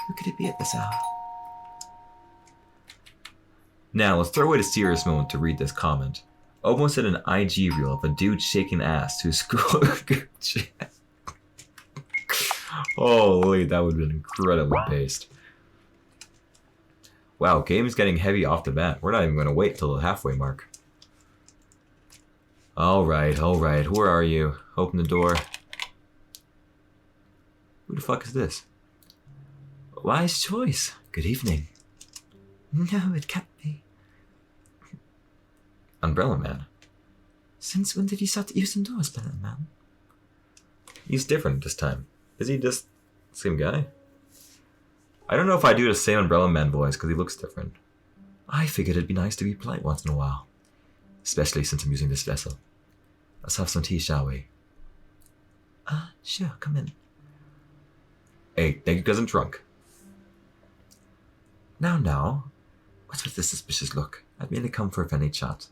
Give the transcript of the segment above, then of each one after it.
Who could it be at this hour? Now, let's throw away the serious moment to read this comment. Almost at an IG reel of a dude shaking ass to a school chat. Holy, that would have been incredibly based. Wow, game's getting heavy off the bat. We're not even going to wait till the halfway mark. Alright. Where are you? Open the door. Who the fuck is this? Wise choice. Good evening. No, it can't be. Umbrella Man. Since when did you start to use indoors, Umbrella Man? He's different this time. Is he just the same guy? I don't know if I do the same Umbrella Man voice because he looks different. I figured it'd be nice to be polite once in a while. Especially since I'm using this vessel. Let's have some tea, shall we? Sure, come in. Hey, thank you because I'm drunk. Now. What's with this suspicious look? I've merely come for a friendly chat.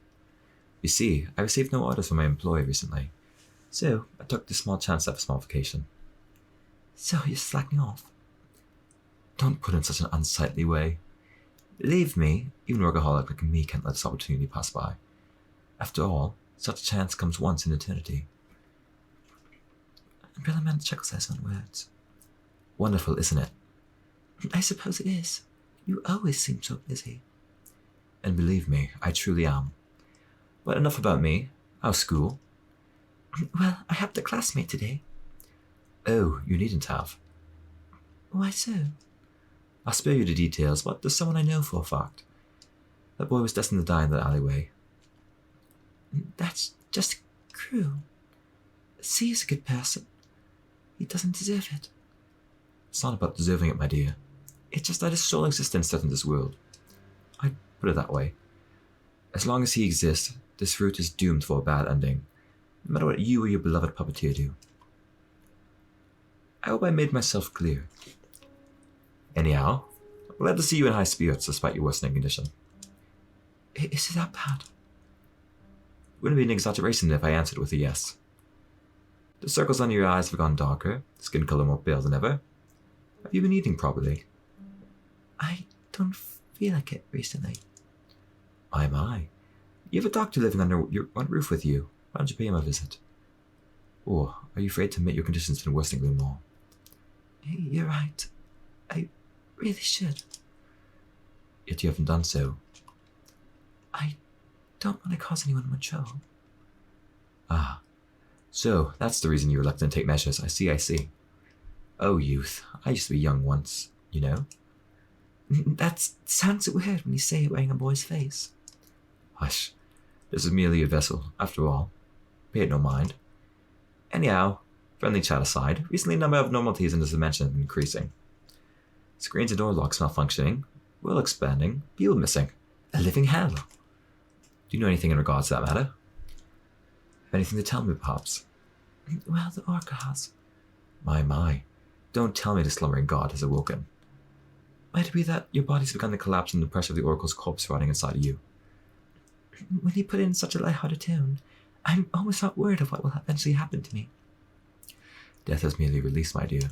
You see, I received no orders from my employer recently, so I took this small chance to have a small vacation. So you're slacking off? Don't put it in such an unsightly way. Believe me, even a workaholic like me can't let this opportunity pass by. After all, such a chance comes once in eternity. Umbrella Man chuckles at his own words. Wonderful, isn't it? I suppose it is. You always seem so busy. And believe me, I truly am. But enough about me. How's school? Well, I helped a classmate today. Oh, you needn't have. Why so? I'll spare you the details, but there's someone I know for a fact. That boy was destined to die in that alleyway. That's just cruel. C is a good person. He doesn't deserve it. It's not about deserving it, my dear. It's just that his sole existence threatens this world. I'd put it that way. As long as he exists, this route is doomed for a bad ending, no matter what you or your beloved puppeteer do. I hope I made myself clear. Anyhow, I'm glad to see you in high spirits despite your worsening condition. Is it that bad? Wouldn't be an exaggeration if I answered with a yes. The circles under your eyes have gone darker, skin color more pale than ever. Have you been eating properly? I don't feel like it recently. My. You have a doctor living under one roof with you. Why don't you pay him a visit? Or are you afraid to admit your condition's been worsening even more? You're right. I really should. Yet you haven't done so. I don't want to cause anyone much trouble. Ah. So, that's the reason you're reluctant to take measures. I see. Oh, youth. I used to be young once, you know? That sounds weird when you say it wearing a boy's face. Hush. This is merely a vessel, after all. Pay it no mind. Anyhow, friendly chat aside, recently the number of abnormalities in this dimension have been increasing. Screens and door locks malfunctioning, will expanding, people missing. A living hell. Do you know anything in regards to that matter? Have anything to tell me, perhaps? Well, the Orca has. My. Don't tell me the slumbering god has awoken. Might it be that your body's begun to collapse under the pressure of the Oracle's corpse rotting inside of you? When you put it in such a light-hearted tone, I'm almost not worried of what will eventually happen to me. Death has merely released, my dear.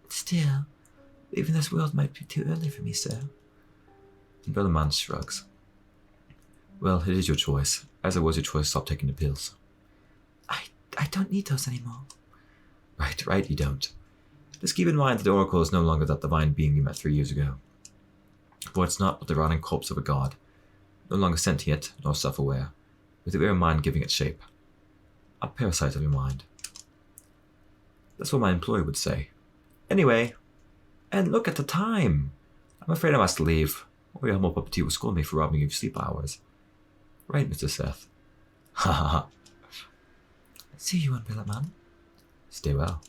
Still, even this world might be too early for me, sir. Umbrella Man shrugs. Well, it is your choice, as it was your choice to stop taking the pills. I don't need those anymore. Right, you don't. Just keep in mind that the Oracle is no longer that divine being you met 3 years ago. For it's not but the rotting corpse of a god, no longer sentient nor self-aware, with your mind giving it shape. A parasite of your mind. That's what my employer would say. Anyway, and look at the time. I'm afraid I must leave, or your humble puppeteer will scold me for robbing you of sleep hours. Right, Mr. Seth. Ha ha ha. See you, Umbrella Man. Stay well.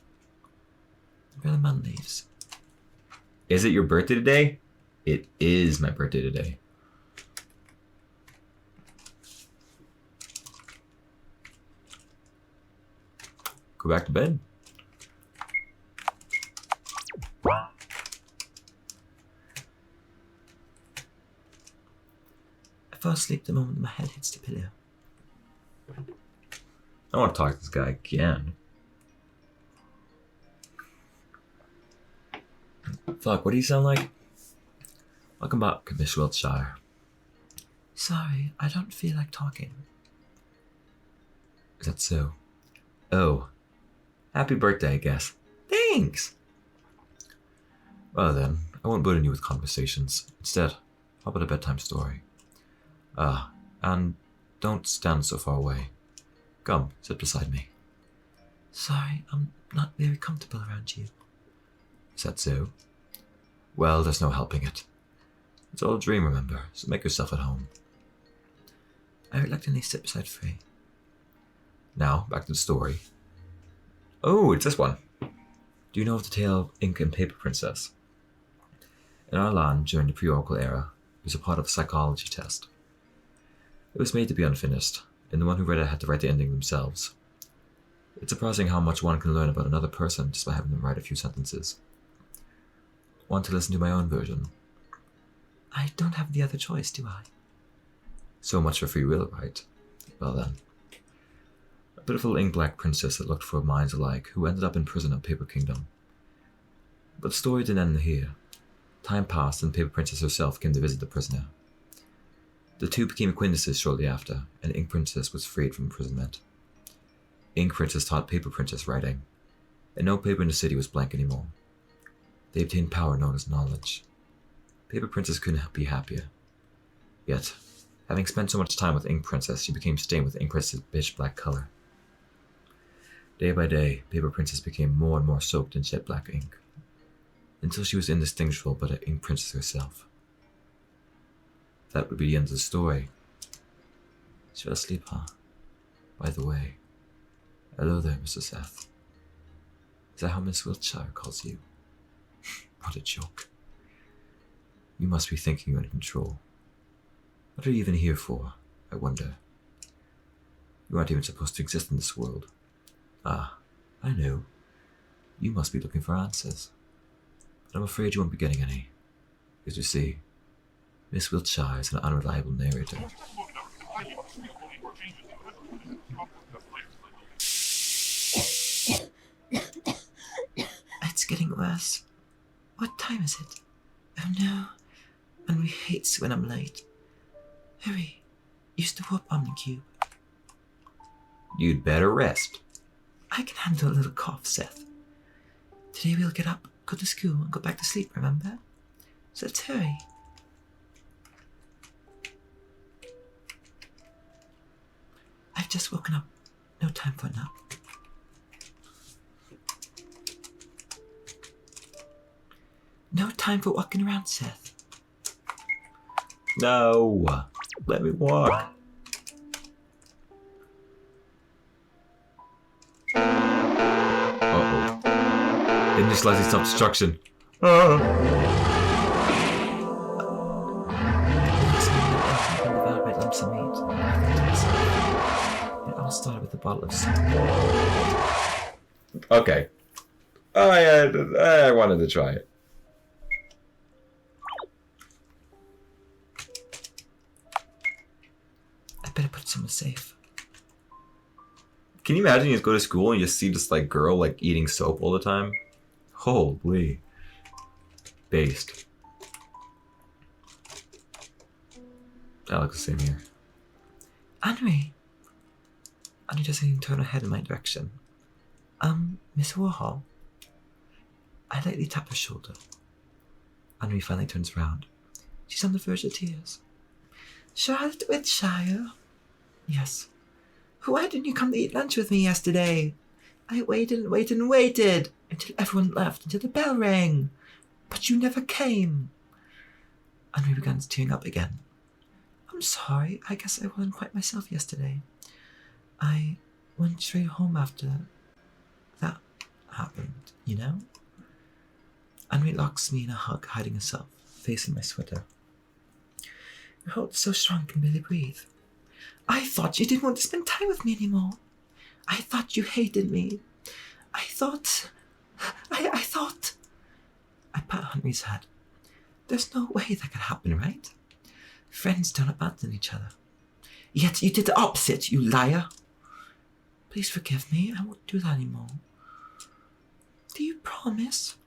Umbrella Man leaves. Is it your birthday today? It is my birthday today. Go back to bed. I fall asleep the moment my head hits the pillow. I want to talk to this guy again. Fuck, what do you sound like? Welcome back, Miss Wiltshire. Sorry, I don't feel like talking. Is that so? Oh. Happy birthday, I guess. Thanks! Well then, I won't burden you with conversations. Instead, how about a bedtime story? And don't stand so far away. Come, sit beside me. Sorry, I'm not very comfortable around you. Is that so? Well, there's no helping it. It's all a dream, remember, so make yourself at home. I reluctantly sit beside Frey. Now, back to the story. Oh, it's this one. Do you know of the tale of Ink and Paper Princess? In our land, during the pre-Oracle era, it was a part of a psychology test. It was made to be unfinished, and the one who read it had to write the ending themselves. It's surprising how much one can learn about another person just by having them write a few sentences. Want to listen to my own version? I don't have the other choice, do I? So much for free will, right? Well then. A beautiful ink-black princess that looked for minds alike, who ended up in prison at Paper Kingdom. But the story didn't end here. Time passed and Paper Princess herself came to visit the prisoner. The two became acquaintances shortly after, and Ink Princess was freed from imprisonment. Ink Princess taught Paper Princess writing, and no paper in the city was blank anymore. They obtained power known as knowledge. Paper Princess couldn't be happier. Yet, having spent so much time with Ink Princess, she became stained with Ink Princess's pitch black color. Day by day, Paper Princess became more and more soaked in jet black ink, until she was indistinguishable but an Ink Princess herself. That would be the end of the story. She fell asleep, huh? By the way, hello there, Mr. Seth. Is that how Miss Wiltshire calls you? What a joke. You must be thinking you're in control. What are you even here for, I wonder? You aren't even supposed to exist in this world. Ah, I know. You must be looking for answers. But I'm afraid you won't be getting any. Because you see, Miss Wiltshire is an unreliable narrator. It's getting worse. What time is it? Oh no. Henry hates when I'm late. Hurry. Use the warp omnicube. You'd better rest. I can handle a little cough, Seth. Today we'll get up, go to school, and go back to sleep, remember? So let's hurry. I've just woken up. No time for a nap. No time for walking around, Seth. No! Let me walk. Uh-oh. Initializing self-destruction. It all started with a bottle of soup. Okay. I wanted to try it. I better put it somewhere safe. Can you imagine you just go to school and you just see this like girl like eating soap all the time? Holy. Based. That looks the same here. Henry. Henry doesn't even turn her head in my direction. Miss Warhol. I lightly tap her shoulder. Henry finally turns around. She's on the verge of tears. Charlotte Wiltshire? Yes. Why didn't you come to eat lunch with me yesterday? I waited and waited and waited until everyone left, until the bell rang. But you never came. Henry began tearing up again. I'm sorry. I guess I wasn't quite myself yesterday. I went straight home after that happened, you know? Henry locks me in a hug, hiding herself, facing my sweater. Your hold is so strong I can barely breathe. I thought you didn't want to spend time with me anymore. I thought you hated me. I thought... I pat Henry's head. There's no way that could happen, right? Friends don't abandon each other. Yet you did the opposite, you liar. Please forgive me. I won't do that anymore. Do you promise?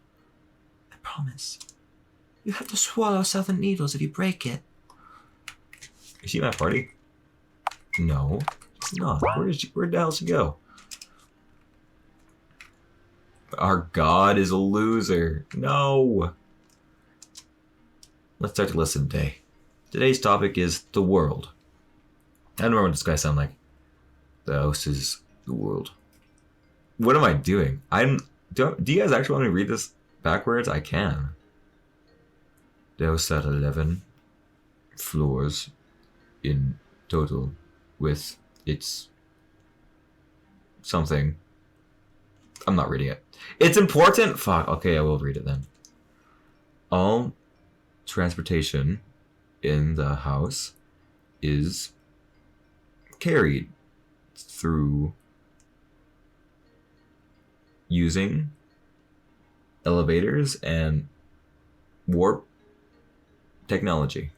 I promise. You have to swallow southern needles if you break it. Is she at my party? No, it's not. Where the hell she go? Our god is a loser. No. Let's start the lesson today. Today's topic is the world. I don't remember what this guy sound like. The house is the world. What am I doing? Do you guys actually want me to read this backwards? I can. The house had 11 floors in total with its something. I'm not reading it. It's important. Fuck. Okay, I will read it then. All transportation in the house is carried through using elevators and warp technology.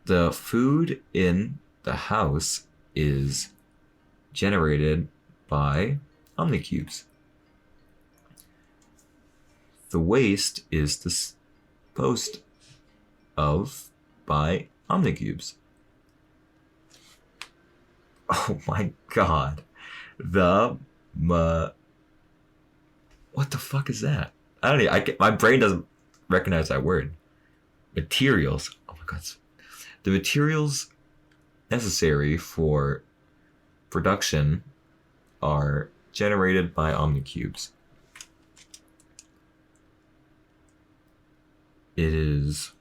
The food in the house is generated by omnicubes. The waste is disposed of by omnicubes. Oh my god. What the fuck is that? I don't even, my brain doesn't recognize that word. Materials. Oh my god. The materials necessary for production are generated by omnicubes. It's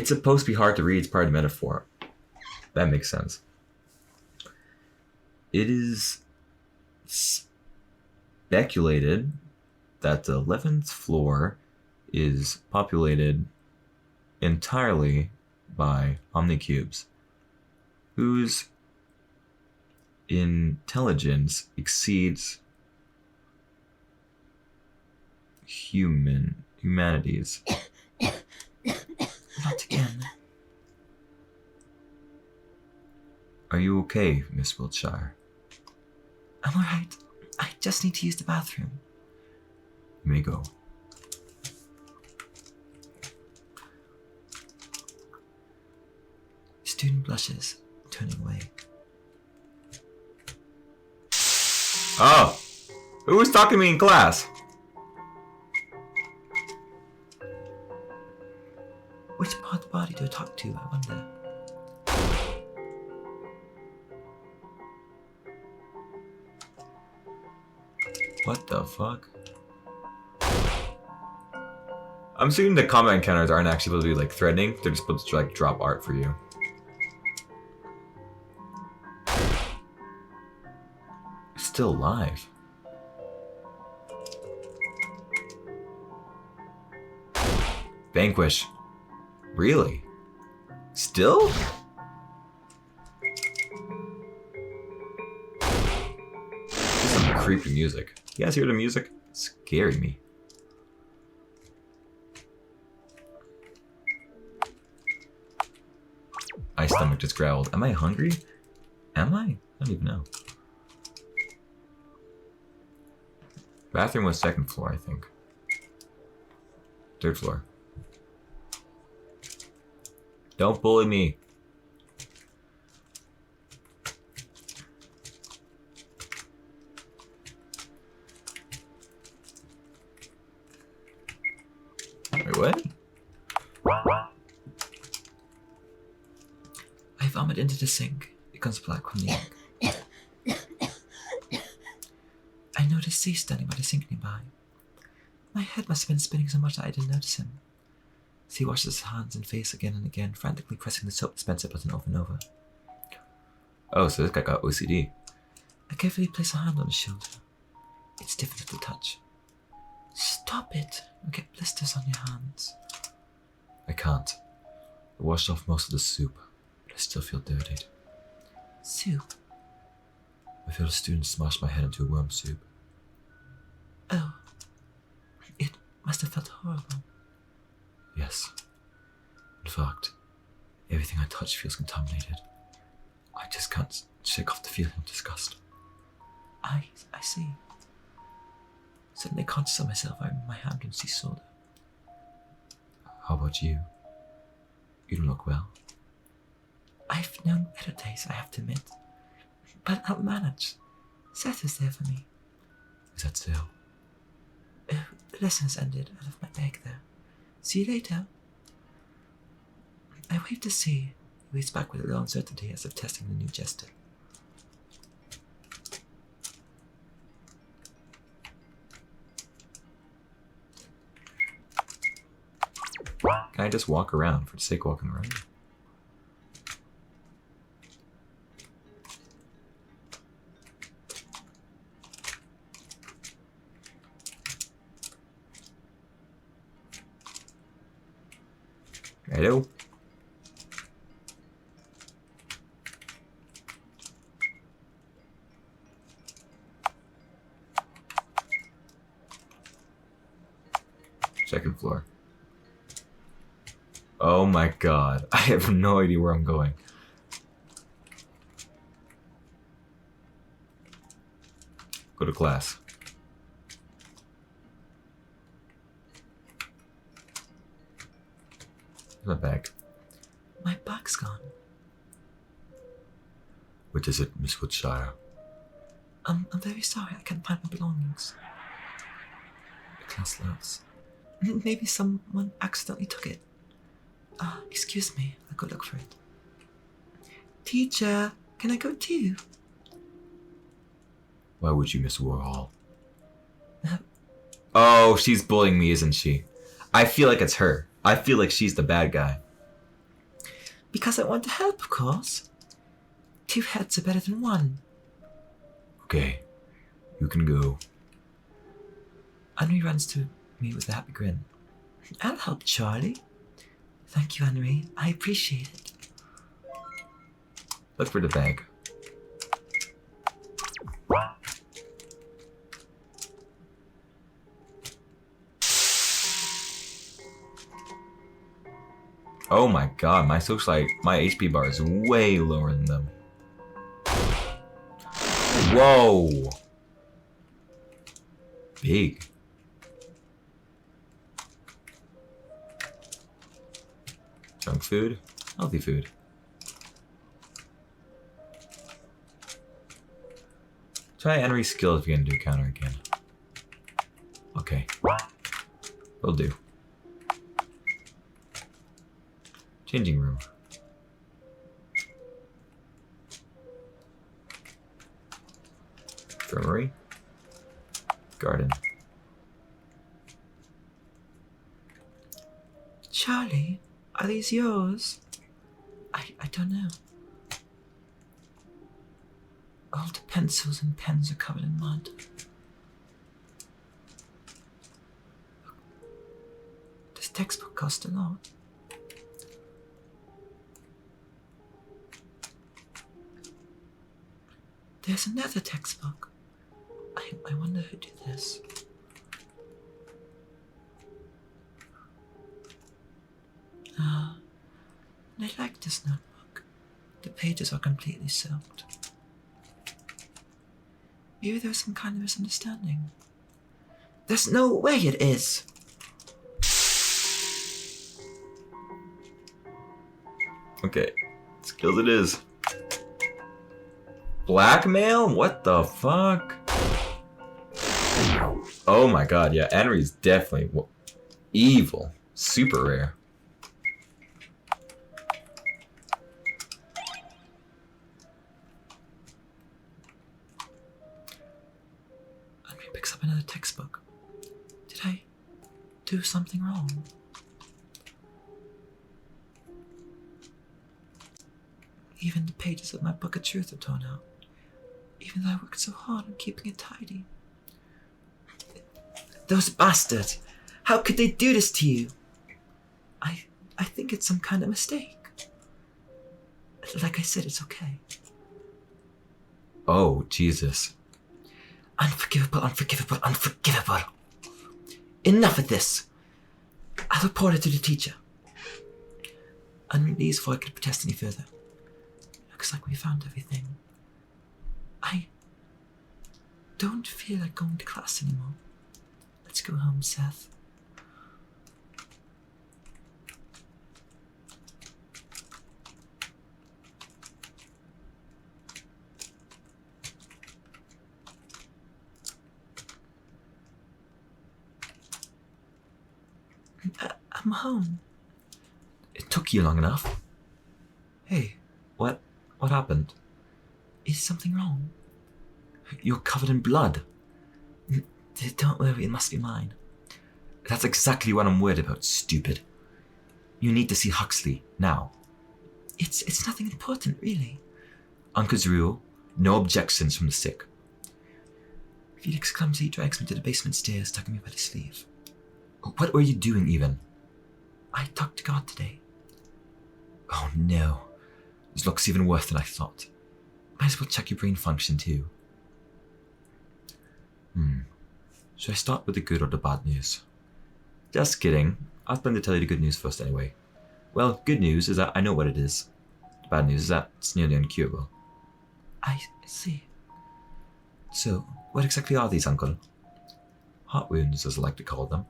supposed to be hard to read. It's part of the metaphor. That makes sense. It is speculated that the 11th floor is populated entirely by omnicubes, whose intelligence exceeds humanity's. Not again. Are you okay, Miss Wiltshire? I'm alright. I just need to use the bathroom. You may go. Student blushes, turning away. Oh! Who was talking to me in class? Which part of the body do I talk to, I wonder? What the fuck? I'm assuming the combat encounters aren't actually supposed to be like threatening. They're just supposed to like drop art for you. It's still alive. Vanquish. Really? Still? Some creepy music. You guys hear the music? It's scaring me. My stomach just growled. Am I hungry? Am I? I don't even know. Bathroom was second floor, I think. Third floor. Don't bully me. Wait, what? I vomit into the sink. It becomes black from the ink. I noticed C standing by the sink nearby. My head must have been spinning so much that I didn't notice him. C washes his hands and face again and again, frantically pressing the soap dispenser button over and over. Oh, so this guy got OCD. I carefully place a hand on his shoulder. It's difficult to touch. Stop it! You'll get blisters on your hands. I can't. I washed off most of the soup, but I still feel dirtied. Soup? I feel a student smash my head into a worm soup. Oh. It must have felt horrible. Yes. In fact, everything I touch feels contaminated. I just can't shake off the feeling of disgust. I see. Suddenly conscious of myself, I remove my hand and she shoulder. How about you? You don't look well. I've known better days, I have to admit. But I'll manage. Seth is there for me. Is that so? The lesson's ended. I left my bag there. See you later. I waved to see. He waves back with a little uncertainty as if testing the new jester. Can I just walk around for the sake of walking around? Hello? Second floor. Oh my god. I have no idea where I'm going. Go to class. Where's my bag? My bag's gone. What is it, Miss Woodshire? I'm very sorry. I can't find my belongings. The class laughs. Maybe someone accidentally took it. Excuse me. I'll go look for it. Teacher, can I go too? Why would you, Miss Warhol? Oh, she's bullying me, isn't she? I feel like it's her. I feel like she's the bad guy. Because I want to help, of course. 2 heads are better than 1. Okay, you can go. Henri runs to me with a happy grin. I'll help, Charlie. Thank you, Henri. I appreciate it. Look for the bag. Oh my god, my HP bar is way lower than them. Whoa! Big. Junk food? Healthy food. Try Henry's skill if you can do counter again. Okay. Will do. Changing room. Infirmary. Garden. Charlie, are these yours? I don't know. All the pencils and pens are covered in mud. This textbook cost a lot. There's another textbook. I wonder who did this. I like this notebook. The pages are completely soaked. Maybe there's some kind of misunderstanding. There's no way it is! Okay. Skills it is. Blackmail? What the fuck? Oh my god, yeah, Henry's definitely evil. Super rare. Henry picks up another textbook. Did I do something wrong? Even the pages of my book of truth are torn out. Even though I worked so hard on keeping it tidy. Those bastards! How could they do this to you? I think it's some kind of mistake. Like I said, it's okay. Oh, Jesus. Unforgivable, unforgivable, unforgivable. Enough of this. I'll report it to the teacher. Henry leaves before I could protest any further. Looks like we found everything. I don't feel like going to class anymore. Let's go home, Seth. I'm home. It took you long enough. Hey, what happened? Is something wrong? You're covered in blood. Don't worry, it must be mine. That's exactly what I'm worried about, stupid. You need to see Huxley, now. It's nothing important, really. Uncle's rule, no objections from the sick. Felix clumsily drags me to the basement stairs, tugging me by the sleeve. What were you doing, even? I talked to God today. Oh no. This looks even worse than I thought. Might as well check your brain function, too. Should I start with the good or the bad news? Just kidding. I was planning to tell you the good news first anyway. Well, good news is that I know what it is. The bad news is that it's nearly incurable. I see. So, what exactly are these, Uncle? Heart wounds, as I like to call them.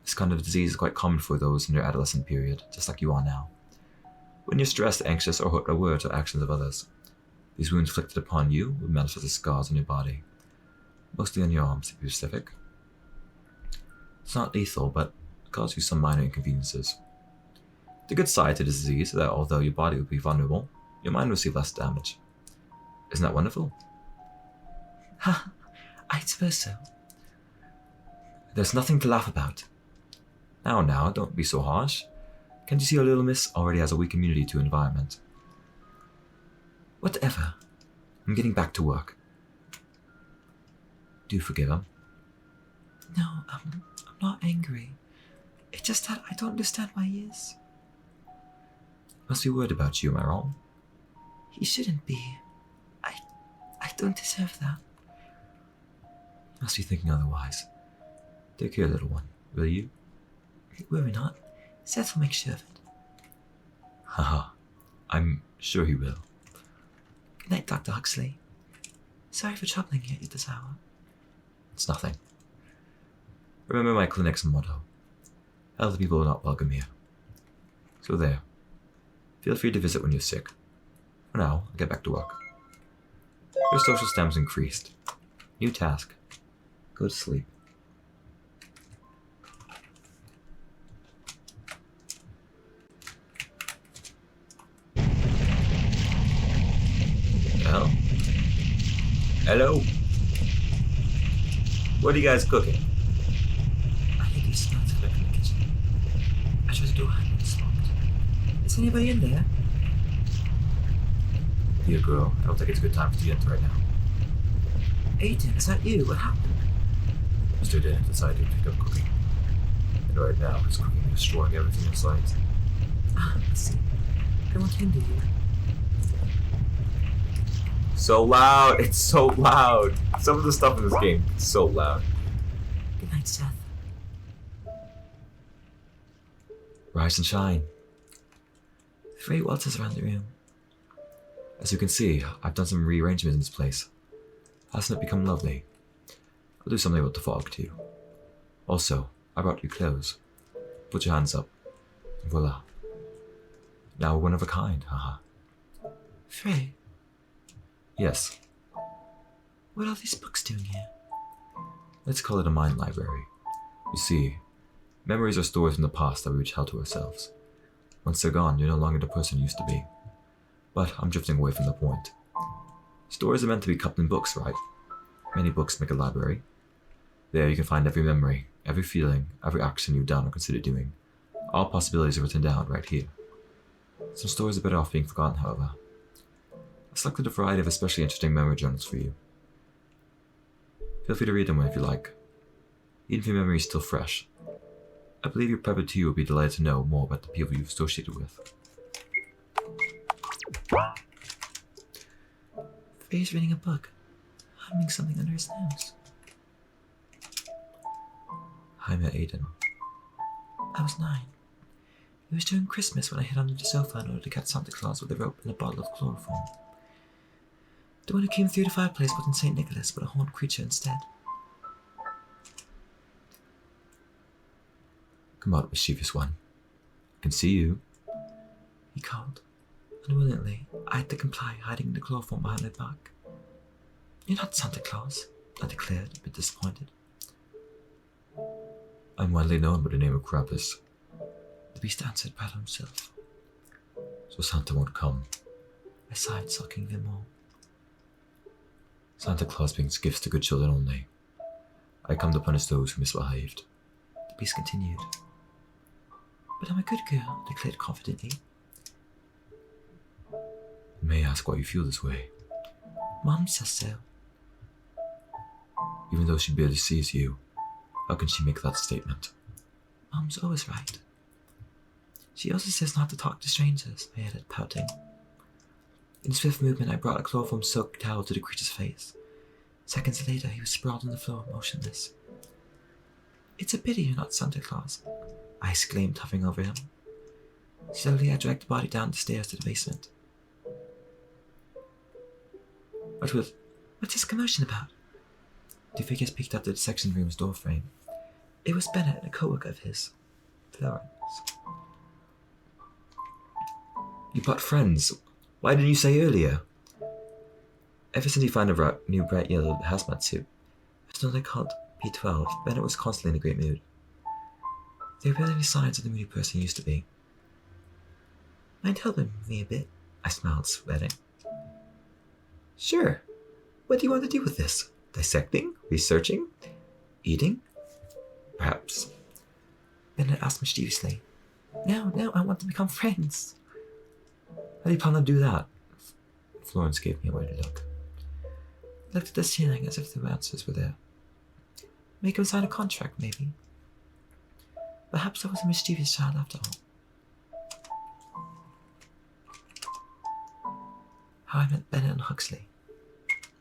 This kind of disease is quite common for those in their adolescent period, just like you are now. When you're stressed, anxious, or hurt by words or actions of others, these wounds inflicted upon you will manifest as scars on your body. Mostly on your arms, to be specific. It's not lethal, but it causes you some minor inconveniences. The good side to this disease is that although your body will be vulnerable, your mind will see less damage. Isn't that wonderful? Ha! I suppose so. There's nothing to laugh about. Now, don't be so harsh. Can't you see our little miss already has a weak immunity to environment? Whatever. I'm getting back to work. Do you forgive him? No, I'm not angry. It's just that I don't understand why he is. Must be worried about you, am I wrong? He shouldn't be. I don't deserve that. Must be thinking otherwise. Take care, little one, will you? Worry not. Seth will make sure of it. Haha, I'm sure he will. Good night, Dr. Huxley. Sorry for troubling you at this hour. It's nothing. Remember my clinic's motto. Healthy people are not welcome here. So there. Feel free to visit when you're sick. For now, I'll get back to work. Your social stam's increased. New task. Go to sleep. Well? Hello? What are you guys cooking? I hear these smells coming from the kitchen. I tried the door handle, it's locked. Is anybody in there? Dear girl, I don't think it's a good time for you to enter right now. Aiden, is that you? What happened? Mr. Dent decided to pick up cooking. And right now, he's cooking and destroying everything in sight. Ah, I see. I won't hinder you. So loud! It's so loud! Some of the stuff in this game is so loud. Good night, Seth. Rise and shine. Three waltzes around the room. As you can see, I've done some rearrangements in this place. Hasn't it become lovely? I'll do something about the fog too. Also, I brought you clothes. Put your hands up. Voila. Now one of a kind, haha. Frey, Yes, what are all these books doing here? let's call it a mind library. You see, memories are stories from the past that we tell to ourselves. Once they're gone, you're no longer the person you used to be. But I'm drifting away from the point. Stories are meant to be kept in books, right? Many books make a library. There you can find every memory, every feeling, every action you've done or considered doing. All possibilities are written down right here. Some stories are better off being forgotten, however. I selected a variety of especially interesting memory journals for you. Feel free to read them if you like. Even if your memory is still fresh. I believe your Prepper 2 will be delighted to know more about the people you've associated with. Frey's reading a book, humming something under his nose. Hi, Matt Aiden. I was 9. It was during Christmas when I hid under the sofa in order to catch Santa Claus with a rope and a bottle of chloroform. The one who came through the fireplace wasn't St. Nicholas, but a horned creature instead. Come out, mischievous one. I can see you. He called. Unwillingly, I had to comply, hiding the chloroform behind my back. You're not Santa Claus, I declared, a bit disappointed. I'm widely known by the name of Krampus. The beast answered, proud of himself. So Santa won't come. I sighed, sulking even more. Santa Claus brings gifts to good children only. I come to punish those who misbehaved. The beast continued. But I'm a good girl, I declared confidently. May I ask why you feel this way? Mom says so. Even though she barely sees you, how can she make that statement? Mom's always right. She also says not to talk to strangers, I added, pouting. In a swift movement, I brought a chloroform-soaked towel to the creature's face. Seconds later, he was sprawled on the floor, motionless. It's a pity you're not Santa Claus, I exclaimed, hovering over him. Slowly, I dragged the body down the stairs to the basement. What's this commotion about? Two figures peeked out the dissection room's doorframe. It was Bennett and a co-worker of his, Florence. You brought friends. Why didn't you say earlier? Ever since he found a new bright yellow hazmat suit, I still called P12. Bennett was constantly in a great mood. There were barely any signs of the moody person he used to be. Mind helping me a bit? I smiled, sweating. Sure. What do you want to do with this? Dissecting? Researching? Eating? Perhaps. Bennett asked mischievously. No, I want to become friends. How do you plan to do that? Florence gave me a wary look. I looked at the ceiling as if the answers were there. Make him sign a contract, maybe. Perhaps I was a mischievous child after all. How I met Bennett and Huxley.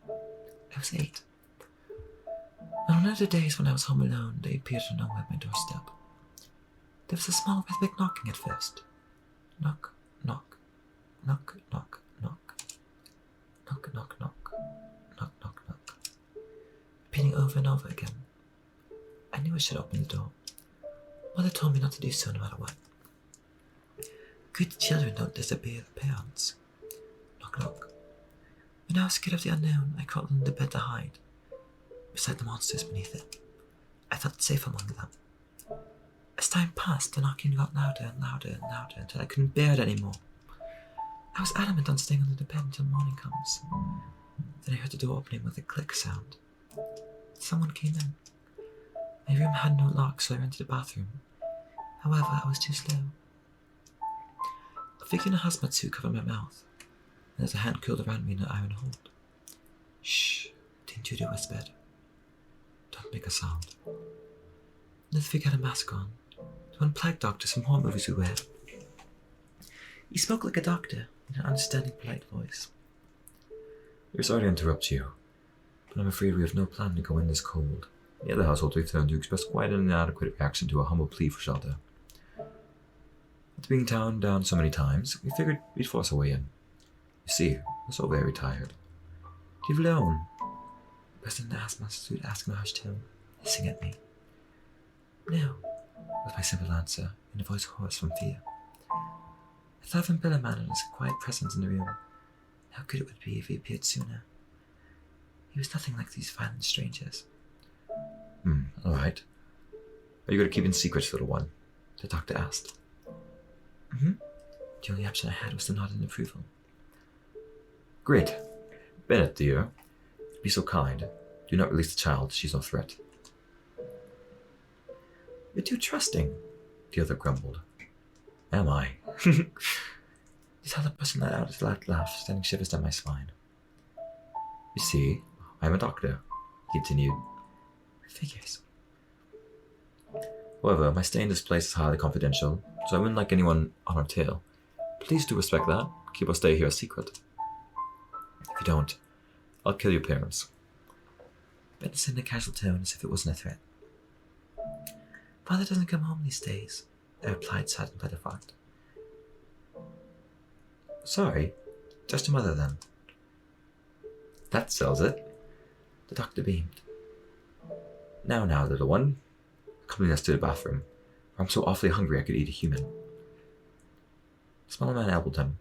I was 8. And on other days when I was home alone, they appeared from nowhere at my doorstep. There was a small rhythmic knocking at first. Knock, knock, knock, knock, knock. Knock, knock, knock. Knock, knock, knock. Repeating over and over again. I knew I should open the door. Mother told me not to do so no matter what. Good children don't disappear their parents. Knock, knock. When I was scared of the unknown, I crawled under the bed to hide. Beside the monsters beneath it. I felt safe among them. As time passed, the knocking got louder and louder and louder until I couldn't bear it anymore. I was adamant on staying under the bed until morning comes. Then I heard the door opening with a click sound. Someone came in. My room had no lock, so I ran to the bathroom. However, I was too slow. A figure in a hazmat suit covered my mouth, and as a hand curled around me in an iron hold. Shh, the intruder whispered. Don't make a sound. Another figure had a mask on, the one plague doctors from horror movies would wear. He spoke like a doctor, in an understanding, polite voice. We're sorry to interrupt you, but I'm afraid we have no plan to go in this cold. The other household returned to express quite an inadequate reaction to a humble plea for shelter. After being turned down so many times, we figured we'd force our way in. You see, we're so very tired. Leave alone. The person in the hazmat suit asked in a hushed tone, hissing at me. No, was my simple answer, in a voice hoarse from fear. I thought of Umbrella Man and his quiet presence in the room. How good it would be if he appeared sooner. He was nothing like these violent strangers. Alright. Are you going to keep in secrets, little one? The doctor asked. The only option I had was to nod in approval. Great. Bennett, dear, be so kind. Do not release the child. She's no threat. You're too trusting, the other grumbled. Am I? This other person let out a loud laugh, sending shivers down my spine. You see, I'm a doctor, he continued. Figures. However, my stay in this place is highly confidential, so I wouldn't like anyone on our tail. Please do respect that. Keep our stay here a secret. If you don't, I'll kill your parents. Bennett said in a casual tone as if it wasn't a threat. Father doesn't come home these days, I replied, saddened by the fact. Sorry, just your mother then. That sells it. The doctor beamed. Now, little one. Accompany us to the bathroom. I'm so awfully hungry I could eat a human. The smaller man elbowed him.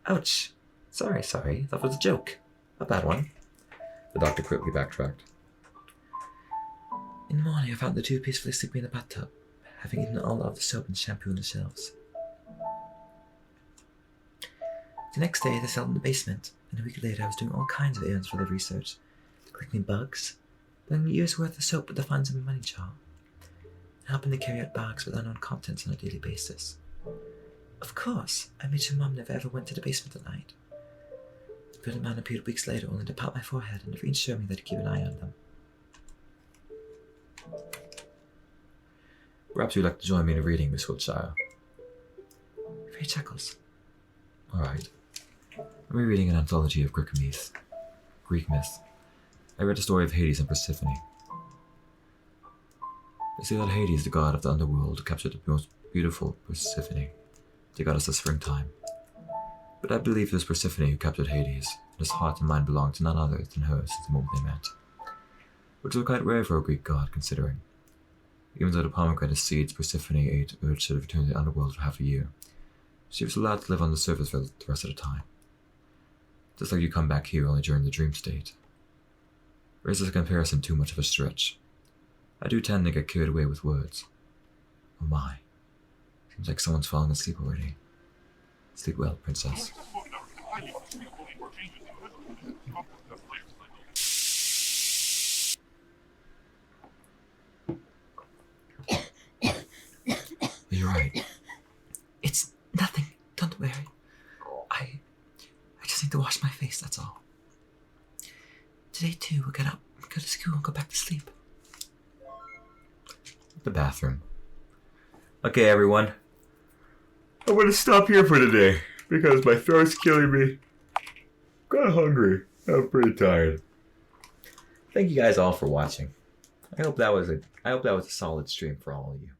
Ouch! Sorry, that was a joke. A bad one. The doctor quickly backtracked. In the morning I found the two peacefully sleeping in the bathtub, having eaten all of the soap and shampoo on the shelves. The next day they settled in the basement, and a week later I was doing all kinds of errands for their research, collecting bugs, buying a year's worth of soap with the funds in my money jar, and helping to carry out bags with unknown contents on a daily basis. Of course, I made sure Mum never ever went to the basement at night. The brilliant man appeared weeks later only to pat my forehead and reassure me that he'd keep an eye on them. Perhaps you'd like to join me in a reading, Miss Wiltshire. Fair chuckles. Alright. I'm rereading an anthology of Greek myths. I read the story of Hades and Persephone. They say that Hades, the god of the underworld, captured the most beautiful Persephone, the goddess of springtime. But I believe it was Persephone who captured Hades, and his heart and mind belonged to none other than her since the moment they met. Which was quite rare for a Greek god, considering. Even though the pomegranate seeds Persephone ate urged her to return to the underworld for half a year, she was allowed to live on the surface for the rest of the time. Just like you come back here only during the dream state. Or is this a comparison too much of a stretch? I do tend to get carried away with words. Oh my. Seems like someone's falling asleep already. Sleep well, princess. You're right. It's nothing. Don't worry. I just need to wash my face, that's all. Today too, we'll get up, go to school, and go back to sleep. The bathroom. Okay, everyone. I'm gonna stop here for today because my throat's killing me. I'm kinda hungry. I'm pretty tired. Thank you guys all for watching. I hope that was a solid stream for all of you.